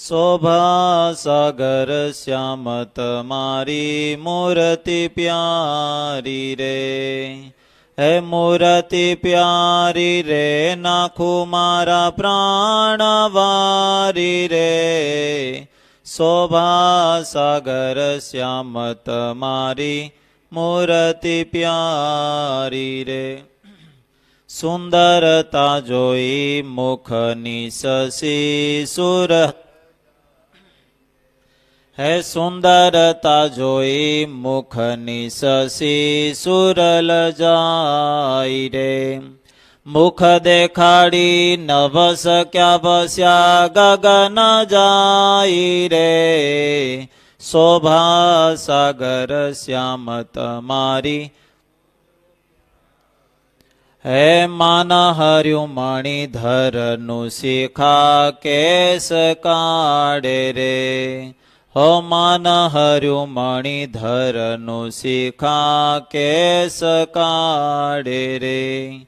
શોભા સાગર શ્યામ તમારી મૂર્તિ પ્યારી રે. હે મૂર્તિ પ્યારી રે, નાખું મારા પ્રાણ વારી રે. શોભા સાગર શ્યામ તમારી મૂર્તિ પ્યારી રે. સુંદરતા જોઈ મુખની શશી સુર. હે સુંદરતા જોઈ મુખની શશી સુરલ જાય રે. મુખ દેખાડી નવસ ક્યાં વસ્યા ગગન જાય રે. શોભા સાગર શ્યામ તમારી. હે માન હર્યું મણિધરનું શિખા કેસ કાઢે રે. હો માન હર્યું મણિધરનું શિખા કેસ કાઢે રે.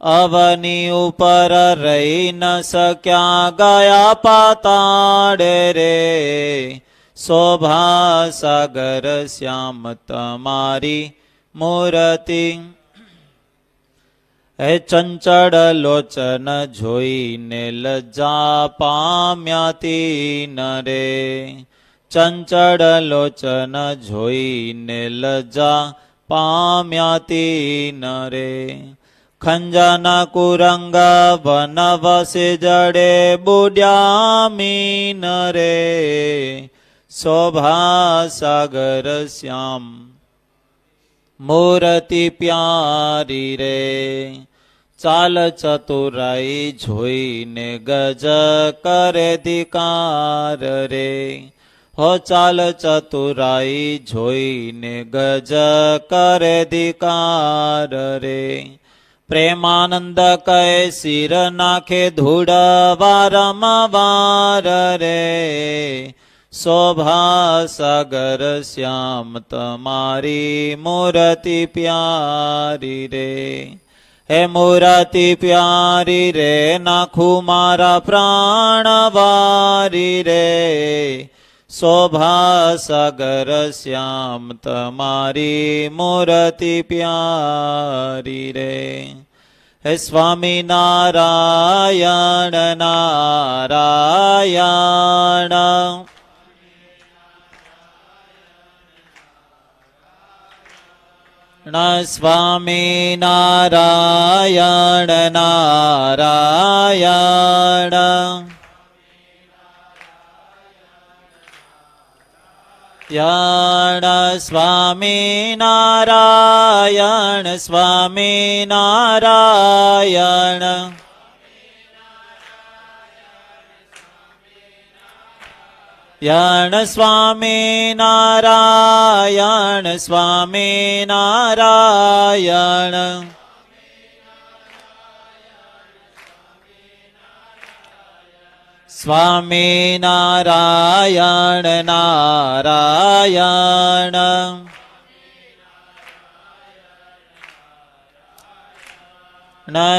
અવની ઉપર રહી ન શક્યા ગયા પાતાળે રે. શોભા સાગર શ્યામ તમારી મૂર્તિ. હે ચંચળ લોચન જોઈને લજ્જા પામ્યાતી નરે. ચંચળ લોચન જોઈને લજ્જા પામ્યાતી નરે. ખંજન કુરંગ વનવસે જડે બુડ્યામી નરે. શોભા સાગર શ્યામ મૂર્તિ પ્યારી રે. ચાલ ચતુરાઈ જોઈને ગજ કરે ધિકાર રે. હો ચાલ ચતુરાઈ જોઈને ગજ કરે ધિકાર રે. પ્રેમાનંદ કહે શિર નાખે ધૂળ વારંવાર રે. શોભા સાગર શ્યામ તમારી મૂર્તિ પ્યારી રે. હે મૂર્તિ પ્યારી રે, નાખું મારા પ્રાણ વારી રે. શોભા સાગર શ્યામ તમારી મૂર્તિ પ્યારી રે. હે સ્વામી નારાયણ નારાયણ. સ્વામી નારાયણ નારાયણ. સ્વામી નારાયણ સ્વામી નારાયણ. સ્વામી નારાયણ સ્વામી નારાયણ. સ્વામી નારાયણ નારાયણ.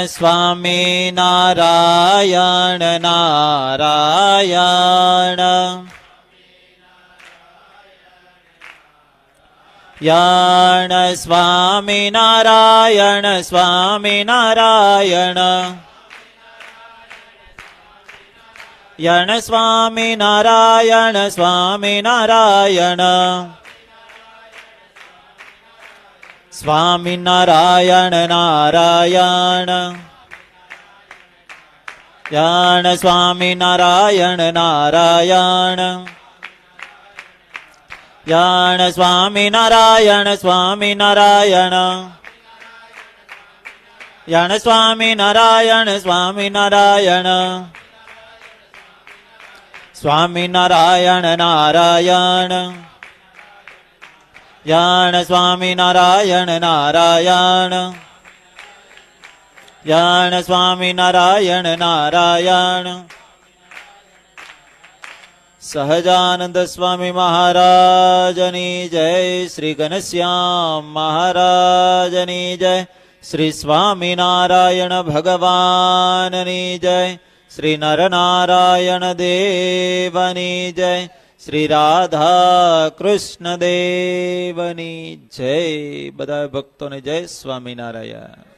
સ્વામી નારાયણ નારાયણ. સ્વામી નારાયણ સ્વામી નારાયણ. સ્વામી નારાયણ સ્વામી નારાયણ. સ્વામી નારાયણ નારાયણ. સ્વામી નારાયણ નારાયણ. સ્વામી નારાયણ સ્વામી નારાયણ. સ્વામી નારાયણ સ્વામી નારાયણ. સ્વામી નારાયણ નારાયણ. સ્વામી નારાયણ નારાયણ. સ્વામી નારાયણ નારાયણ. સહજાનંદ સ્વામી મહારાજની જય. શ્રી ઘનશ્યામ મહારાજની જય. શ્રી સ્વામિનારાયણ ભગવાનની જય. શ્રી નરનારાયણ દેવની જય. શ્રી રાધા કૃષ્ણ દેવની જય. બધા ભક્તોને જય સ્વામિનારાયણ.